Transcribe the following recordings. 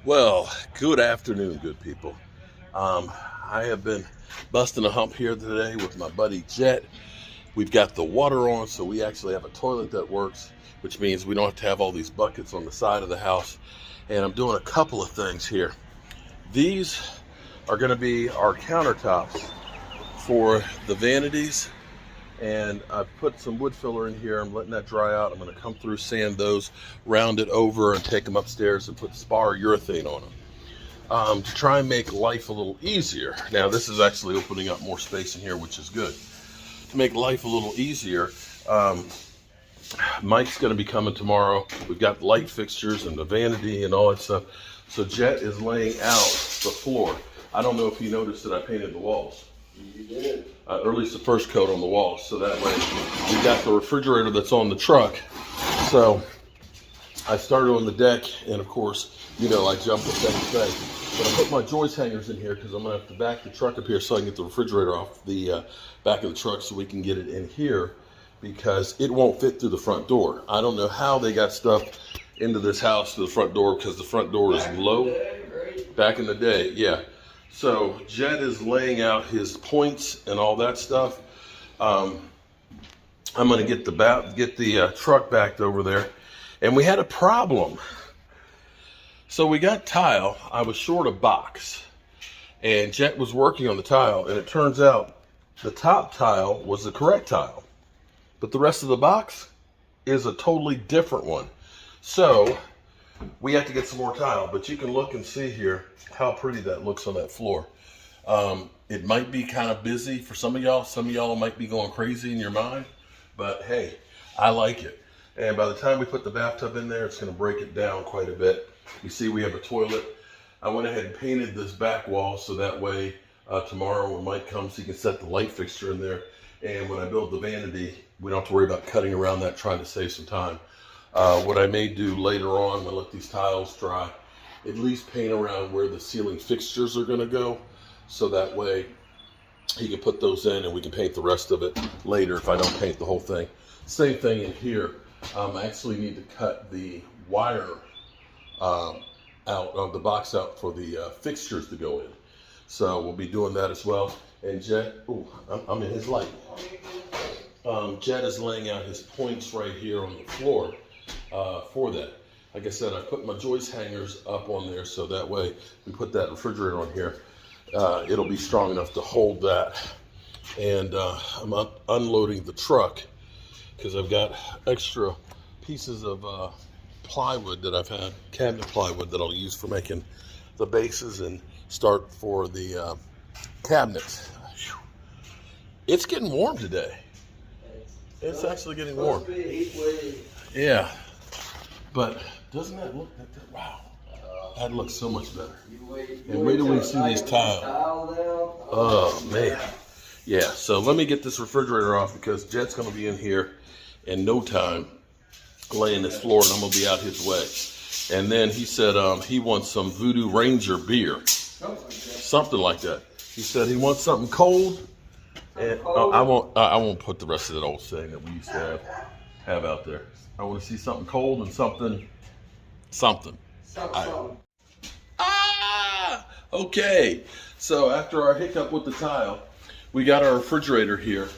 Well, good afternoon, good people. I have been busting a hump here today with my buddy Jet. We've got the water on, so we actually have a toilet that works, which means we don't have to have all these buckets on the side of the house. And I'm doing a couple of things here. These are going to be our countertops for the vanities. And I've put some wood filler in here. I'm letting that dry out. I'm going to come through, sand those, round it over, and take them upstairs and put spar urethane on them to try and make life a little easier. Now, this is actually opening up more space in here, which is good. To make life a little easier, Mike's going to be coming tomorrow. We've got light fixtures and the vanity and all that stuff. So Jet is laying out the floor. I don't know if you noticed that I painted the walls. You did. Or at least the first coat on the walls, so that way we got the refrigerator that's on the truck. So I started on the deck, and of course, you know, I jumped the second thing. But I put my joist hangers in here because I'm gonna have to back the truck up here so I can get the refrigerator off the back of the truck so we can get it in here, because it won't fit through the front door. I don't know how they got stuff into this house to the front door, because the front door is low. Back in the day, yeah. So Jet is laying out his points and all that stuff. I'm going to get the truck backed over there, and we had a problem. So we got tile. I was short a box, and Jet was working on the tile, and it turns out the top tile was the correct tile, but the rest of the box is a totally different one. So we have to get some more tile, but you can look and see here how pretty that looks on that floor. It might be kind of busy for some of y'all. Some of y'all might be going crazy in your mind, but hey, I like it. And by the time we put the bathtub in there, it's going to break it down quite a bit. You see we have a toilet. I went ahead and painted this back wall so that way tomorrow when Mike comes, he can set the light fixture in there. And when I build the vanity, we don't have to worry about cutting around that, trying to save some time. What I may do later on, when I let these tiles dry, at least paint around where the ceiling fixtures are going to go, so that way he can put those in and we can paint the rest of it later if I don't paint the whole thing. Same thing in here. I actually need to cut the wire out of the box out for the fixtures to go in. So we'll be doing that as well. And Jet, I'm in his light. Jet is laying out his points right here on the floor for that. Like I said, I put my joist hangers up on there so that way we put that refrigerator on here. It'll be strong enough to hold that. And I'm unloading the truck because I've got extra pieces of plywood that I've had, cabinet plywood that I'll use for making the bases and start for the cabinets. It's getting warm today. It's actually getting warm. Yeah. But doesn't that look like that? Wow. That looks so much better. And wait till we see these tiles. Oh, man. Yeah, so let me get this refrigerator off because Jet's going to be in here in no time laying this floor, and I'm going to be out his way. And then he said he wants some Voodoo Ranger beer. Something like that. He said he wants something cold. And I won't put the rest of that old saying that we used to have out there. I want to see something cold and something. Okay. So after our hiccup with the tile, we got our refrigerator here.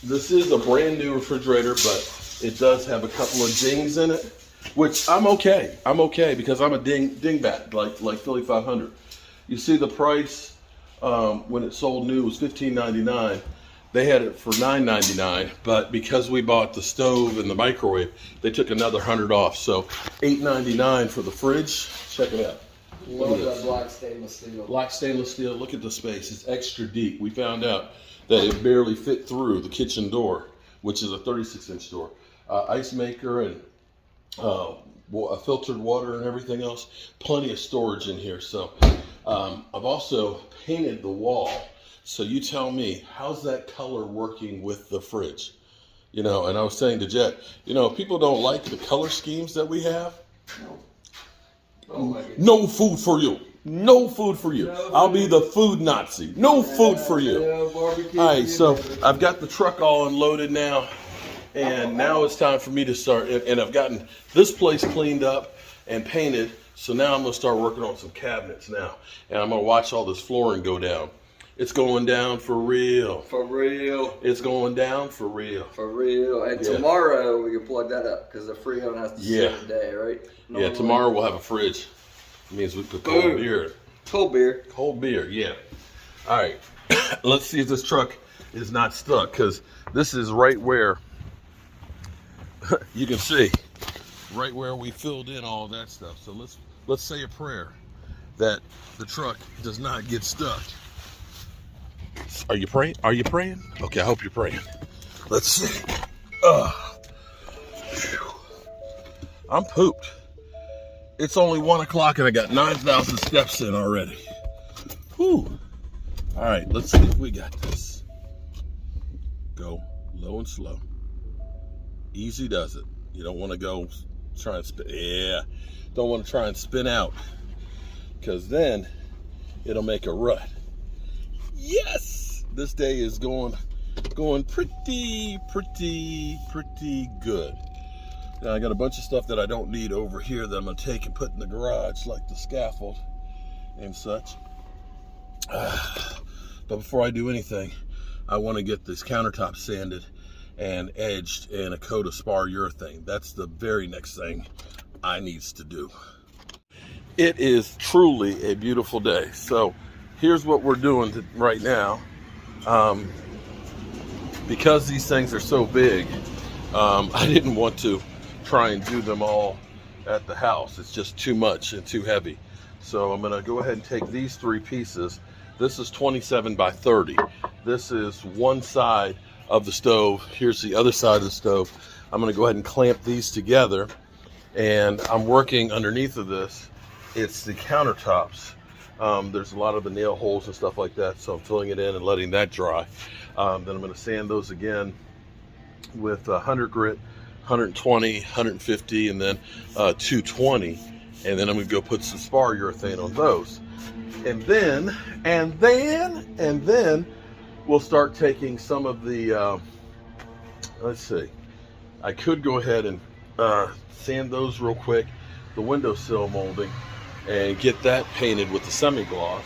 This is a brand new refrigerator, but it does have a couple of dings in it, which I'm okay. I'm okay because I'm a dingbat like Philly 500. You see the price when it sold new was $15.99. They had it for $9.99, but because we bought the stove and the microwave, they took another $100 off. So $8.99 for the fridge. Check it out. Love that black stainless steel. Black stainless steel. Look at the space. It's extra deep. We found out that it barely fit through the kitchen door, which is a 36-inch door. Ice maker and filtered water and everything else. Plenty of storage in here. So I've also painted the wall. So you tell me, how's that color working with the fridge? You know, and I was saying to Jet, you know, people don't like the color schemes that we have. No food for you. No food for you. I'll be the food Nazi. No food for you. All right, so I've got the truck all unloaded now. And now it's time for me to start. And I've gotten this place cleaned up and painted. So now I'm gonna start working on some cabinets now, and I'm gonna watch all this flooring go down. It's going down for real. For real. It's going down for real. For real. And Yeah. tomorrow we can plug that up because the Freon has to sit today, right? Yeah, tomorrow we'll have a fridge. It means we put cold Boom. beer in. Cold beer. Cold beer, yeah. All right, let's see if this truck is not stuck, because this is right where, you can see, right where we filled in all that stuff. So let's say a prayer that the truck does not get stuck. Are you praying? Are you praying? Okay, I hope you're praying. Let's see. I'm pooped. It's only 1 o'clock and I got 9,000 steps in already. Whew. All right, let's see if we got this. Go low and slow. Easy does it. You don't want to go try and spin. Yeah, don't want to try and spin out, because then it'll make a rut. Yes, this day is going pretty good. Now I got a bunch of stuff that I don't need over here that I'm gonna take and put in the garage, like the scaffold and such. But before I do anything, I want to get this countertop sanded and edged in a coat of spar urethane. That's the very next thing I needs to do. It is truly a beautiful day. So here's what we're doing right now. Because these things are so big, I didn't want to try and do them all at the house. It's just too much and too heavy. So I'm gonna go ahead and take these 3 pieces. This is 27 by 30. This is one side of the stove. Here's the other side of the stove. I'm gonna go ahead and clamp these together, and I'm working underneath of this. It's the countertops. There's a lot of the nail holes and stuff like that, so I'm filling it in and letting that dry. Then I'm gonna sand those again with 100 grit, 120, 150, and then 220. And then I'm gonna go put some spar urethane on those. And then we'll start taking some of the, let's see, I could go ahead and sand those real quick, the windowsill molding, and get that painted with the semi-gloss,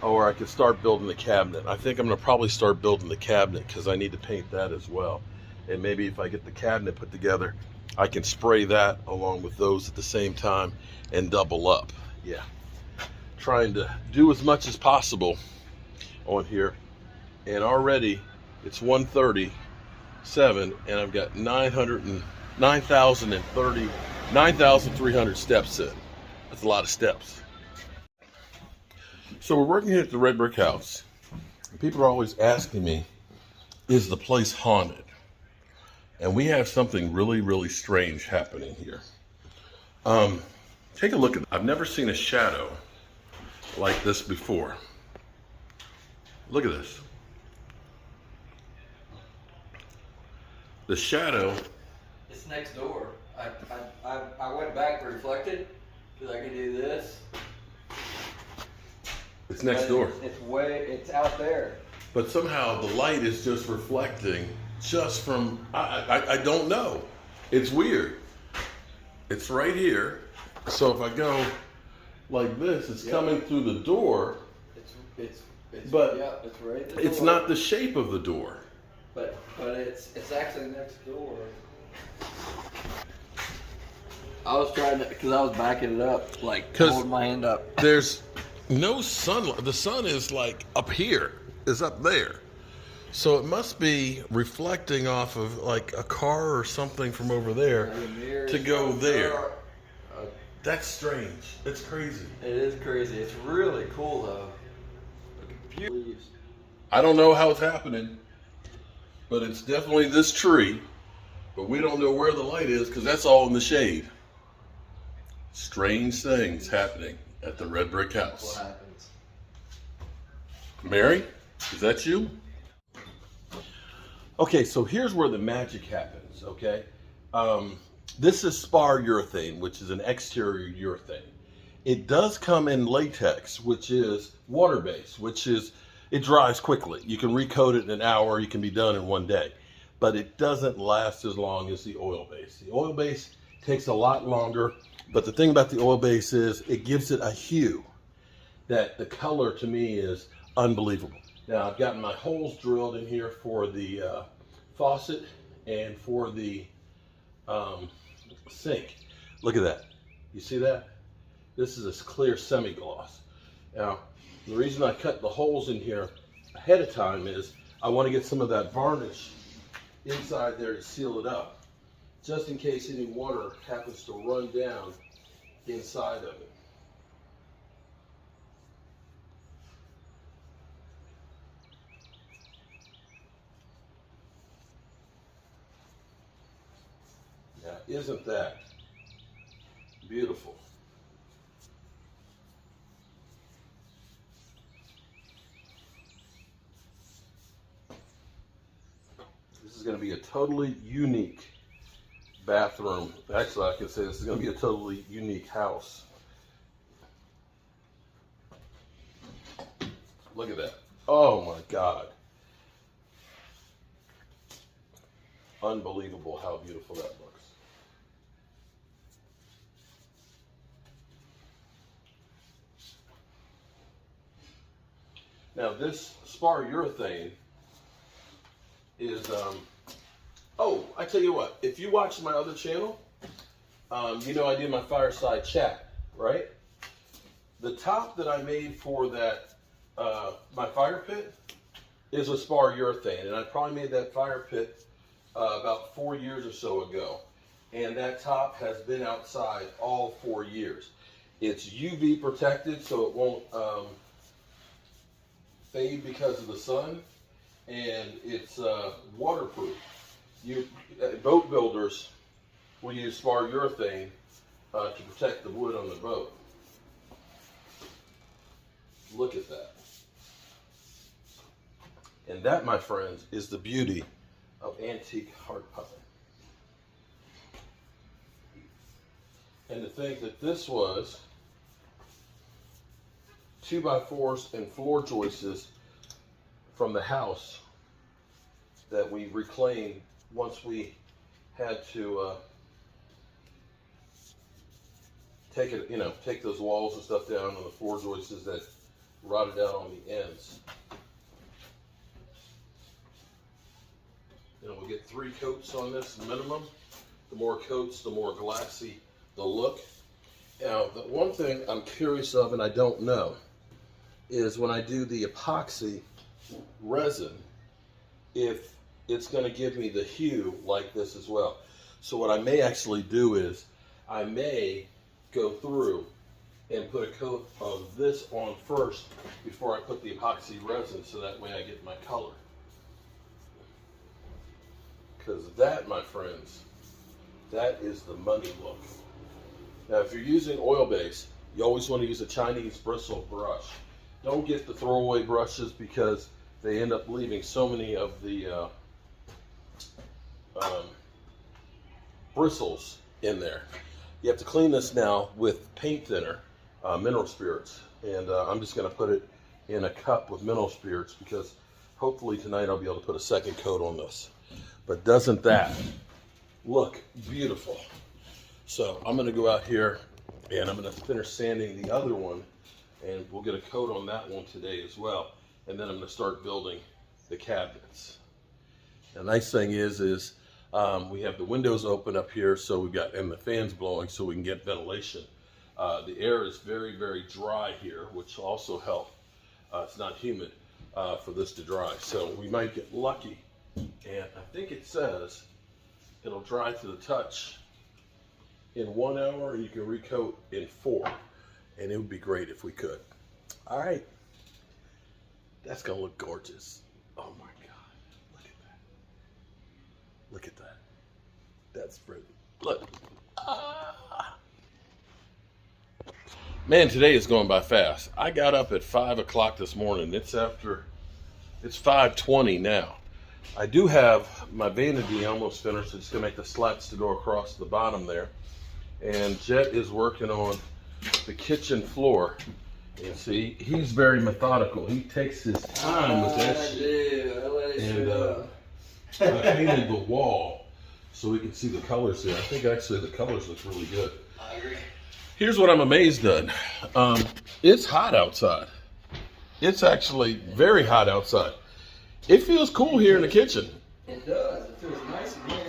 or I could start building the cabinet. I think I'm gonna probably start building the cabinet because I need to paint that as well. And maybe if I get the cabinet put together, I can spray that along with those at the same time and double up. Yeah. Trying to do as much as possible on here, and already it's 1:37 and I've got 9,300 steps in. That's a lot of steps. So we're working here at the Red Brick House. People are always asking me, is the place haunted? And we have something really strange happening here. Take a look at it. I've never seen a shadow like this before. Look at this. The shadow. It's next door. I went back and reflected because I could do this. It's next door. It's out there. But somehow the light is just reflecting just from, I don't know. It's weird. It's right here. So if I go like this, it's coming through the door. But yeah, it's right there. It's not the shape of the door. But it's actually next door. I was trying to, because I was backing it up, like holding my hand up. There's no sunlight. The sun is like up here, is up there. So it must be reflecting off of like a car or something from over there to go there. That's strange. It's crazy. It is crazy. It's really cool though. I don't know how it's happening, but it's definitely this tree. But we don't know where the light is because that's all in the shade. Strange things happening at the Red Brick House. What happens? Mary, is that you? Okay, so here's where the magic happens, okay? This is spar urethane, which is an exterior urethane. It does come in latex, which is water-based, which is, it dries quickly. You can recoat it in an hour, you can be done in 1 day. But it doesn't last as long as the oil-based. The oil-based takes a lot longer, But the thing about the oil base is it gives it a hue that the color to me is unbelievable. Now I've gotten my holes drilled in here for the faucet and for the sink. Look at that. You see that? This is a clear semi-gloss. Now, the reason I cut the holes in here ahead of time is I want to get some of that varnish inside there to seal it up, just in case any water happens to run down inside of it. Now, isn't that beautiful? This is going to be a totally unique bathroom. Actually, I can say this is going to be a totally unique house. Look at that. Oh my God. Unbelievable how beautiful that looks. Now this spar urethane is, oh, I tell you what, if you watch my other channel, you know I do my fireside chat, right? The top that I made for that, my fire pit is a spar urethane, and I probably made that fire pit about 4 years or so ago. And that top has been outside all 4 years. It's UV protected, so it won't fade because of the sun, and it's waterproof. Boat builders will use spar urethane to protect the wood on the boat. Look at that. And that, my friends, is the beauty of antique hard pine. And to think that this was 2x4s and floor joists from the house that we reclaimed once we had to take it, take those walls and stuff down on the floor joists that rotted out on the ends. We'll get 3 coats on this minimum. The more coats, the more glassy the look. Now, the one thing I'm curious of, and I don't know, is when I do the epoxy resin, if it's going to give me the hue like this as well. So what I may actually do is I may go through and put a coat of this on first before I put the epoxy resin, so that way I get my color. Because that, my friends, that is the money look. Now, if you're using oil base, you always want to use a Chinese bristle brush. Don't get the throwaway brushes, because they end up leaving so many of the bristles in there. You have to clean this now with paint thinner, mineral spirits. And I'm just going to put it in a cup with mineral spirits, because hopefully tonight I'll be able to put a second coat on this. But doesn't that look beautiful? So I'm going to go out here and I'm going to finish sanding the other one, and we'll get a coat on that one today as well. And then I'm going to start building the cabinets. The nice thing is we have the windows open up here, so we've got, and the fans blowing so we can get ventilation. The air is very, very dry here, which also helps. It's not humid for this to dry. So we might get lucky. And I think it says it'll dry to the touch in 1 hour, and you can recoat in 4. And it would be great if we could. All right. That's going to look gorgeous. Oh my God. Look at that. Look at that. That's pretty. Look. Ah. Man, today is going by fast. I got up at 5 o'clock this morning. It's 5:20 now. I do have my vanity almost finished. It's going to make the slats to go across the bottom there. And Jet is working on the kitchen floor. And see, he's very methodical. He takes his time with that shit. And I painted the wall so we can see the colors there. I think actually the colors look really good. I agree. Here's what I'm amazed at. It's hot outside. It's actually very hot outside. It feels cool here in the kitchen. It does. It feels nice in here.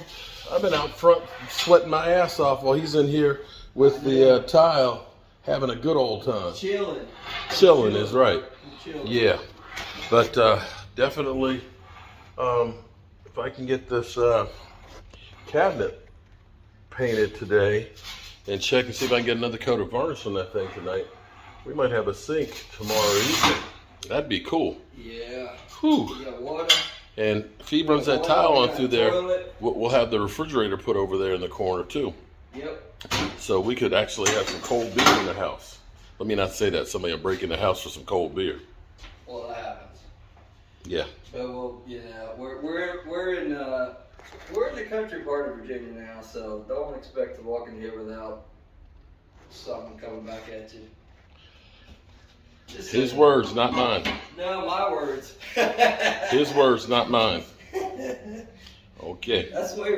I've been out front sweating my ass off while he's in here with the tile having a good old time. Chilling is right. Yeah. But definitely, if I can get this cabinet painted today and check and see if I can get another coat of varnish on that thing tonight, we might have a sink tomorrow evening. That'd be cool. Yeah. Whew. You got water. And if he runs that tile on through there, we'll have the refrigerator put over there in the corner too. Yep. So we could actually have some cold beer in the house. Let me not say that. Somebody will break in the house for some cold beer. Well, that happens. Yeah. But we'll, you know, we're in the country part of Virginia now, so don't expect to walk in here without something coming back at you. His words, not mine. No, my words. His words, not mine. Okay. That's the way